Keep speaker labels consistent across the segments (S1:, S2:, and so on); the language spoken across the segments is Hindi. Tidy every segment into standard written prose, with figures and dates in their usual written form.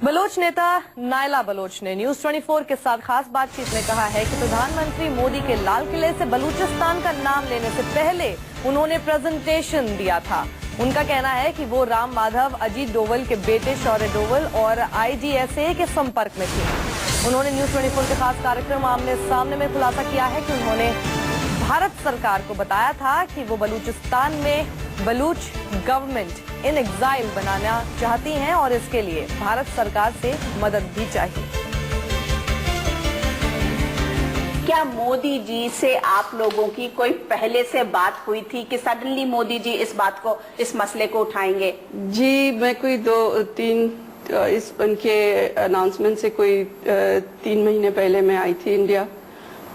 S1: बलोच नेता नायला बलोच ने न्यूज 24 के साथ खास बातचीत में कहा है कि प्रधानमंत्री मोदी के लाल किले से बलूचिस्तान का नाम लेने से पहले उन्होंने प्रेजेंटेशन दिया था। उनका कहना है कि वो राम माधव, अजीत डोवल के बेटे शौर्य डोवल और IGSA के संपर्क में थे। उन्होंने न्यूज 24 के खास कार्यक्रम आमने सामने में खुलासा किया है कि उन्होंने भारत सरकार को बताया था कि वो बलूचिस्तान में बलूच गवर्नमेंट इन एग्जाइल बनाना चाहती हैं और इसके लिए भारत सरकार से मदद भी चाहिए।
S2: क्या मोदी जी से आप लोगों की कोई पहले से बात हुई थी कि सडनली मोदी जी इस मसले को उठाएंगे?
S3: जी, मैं कोई 2-3 इस उनके अनाउंसमेंट से कोई 3 महीने पहले मैं आई थी इंडिया।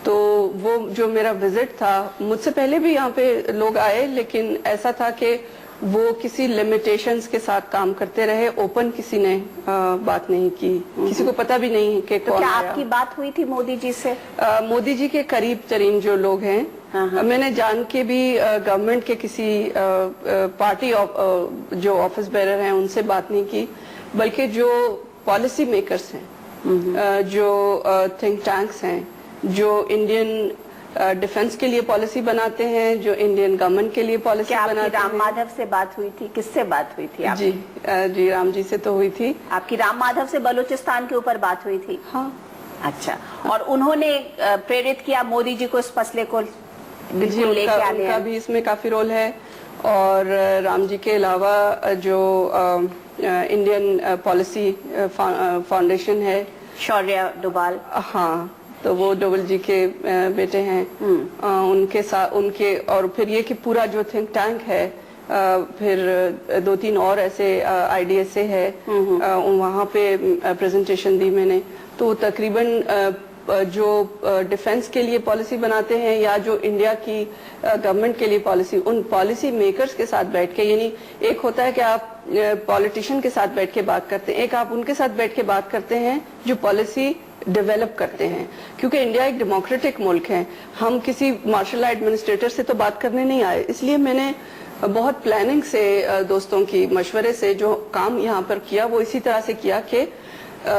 S3: तो वो जो मेरा विजिट था, मुझसे पहले भी यहाँ पे लोग आए, लेकिन ऐसा था कि वो किसी लिमिटेशंस के साथ काम करते रहे। ओपन किसी ने बात नहीं की, किसी को पता भी नहीं कि
S2: तो क्या आपकी बात हुई थी मोदी जी से?
S3: मोदी जी के करीब तरीन जो लोग हैं, मैंने जान के भी गवर्नमेंट के किसी पार्टी जो ऑफिस बेरर हैं उनसे बात नहीं की, बल्कि जो पॉलिसी मेकर्स हैं, जो थिंक टैंक्स हैं, जो इंडियन डिफेंस के लिए पॉलिसी बनाते हैं, जो इंडियन गवर्नमेंट के लिए पॉलिसी बनाते हैं।
S2: राम माधव से बात हुई थी? किससे बात हुई थी आपकी?
S3: जी, राम जी से तो हुई थी।
S2: आपकी राम माधव से बलूचिस्तान के ऊपर बात हुई थी?
S3: हाँ।
S2: अच्छा, और उन्होंने प्रेरित किया मोदी जी को इस मसले को बिल्कुल लेके आने?
S3: उनका भी इसमें काफी रोल है। और राम जी के अलावा जो इंडियन पॉलिसी फाउंडेशन है,
S2: शौर्य डोभाल,
S3: हाँ, तो वो डोवल जी के बेटे हैं, उनके साथ उनके, और फिर ये कि पूरा जो थिंक टैंक है, फिर 2-3 और ऐसे IDSA है, वहाँ पे प्रेजेंटेशन दी मैंने। तो तकरीबन जो डिफेंस के लिए पॉलिसी बनाते हैं या जो इंडिया की गवर्नमेंट के लिए पॉलिसी, उन पॉलिसी मेकर्स के साथ बैठ के, यानी एक होता है कि आप पॉलिटिशियन के साथ बैठ के बात करते हैं, एक आप उनके साथ बैठ के बात करते हैं जो पॉलिसी डेवलप करते हैं। क्योंकि इंडिया एक डेमोक्रेटिक मुल्क है, हम किसी मार्शल एडमिनिस्ट्रेटर से तो बात करने नहीं आए। इसलिए मैंने बहुत प्लानिंग से, दोस्तों की मशवरे से जो काम यहाँ पर किया वो इसी तरह से किया कि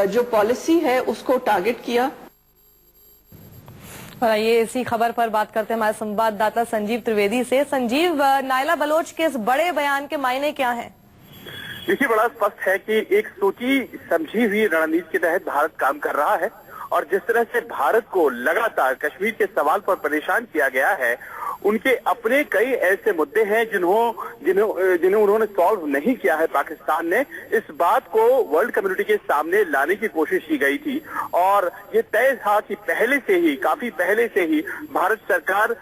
S3: जो पॉलिसी है उसको टारगेट किया।
S1: और ये इसी खबर पर बात करते हैं हमारे संवाददाता संजीव त्रिवेदी से। संजीव, नायला बलोच के इस बड़े बयान के मायने क्या हैं?
S4: देखिए, बड़ा स्पष्ट है कि एक सोची समझी हुई रणनीति के तहत भारत काम कर रहा है और जिस तरह से भारत को लगातार कश्मीर के सवाल पर परेशान किया गया है, उनके अपने कई ऐसे मुद्दे हैं जिन्हें उन्होंने सॉल्व नहीं किया है पाकिस्तान ने। इस बात को वर्ल्ड कम्युनिटी के सामने लाने की कोशिश की गई थी और ये तय था कि काफी पहले से ही भारत सरकार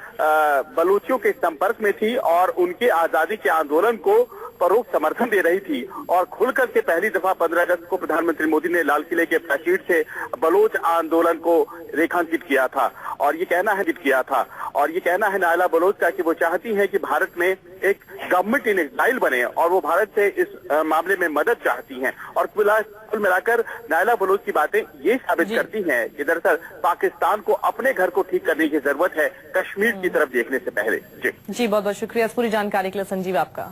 S4: बलूचियों के संपर्क में थी और उनके आजादी के आंदोलन को परोक्ष समर्थन दे रही थी। और खुलकर के पहली दफा 15 अगस्त को प्रधानमंत्री मोदी ने लाल किले के प्राचीर से बलोच आंदोलन को रेखांकित किया था और ये कहना है नायला बलोच का कि वो चाहती है कि भारत में एक गवर्नमेंट इन एक्साइल बने और वो भारत से इस मामले में मदद चाहती हैं। और कुल मिलाकर नायला बलोच की बातें ये साबित करती हैं कि दरअसल पाकिस्तान को अपने घर को ठीक करने की जरूरत है, कश्मीर की तरफ देखने से पहले। जी
S1: बहुत बहुत शुक्रिया इस पूरी जानकारी के लिए संजीव आपका।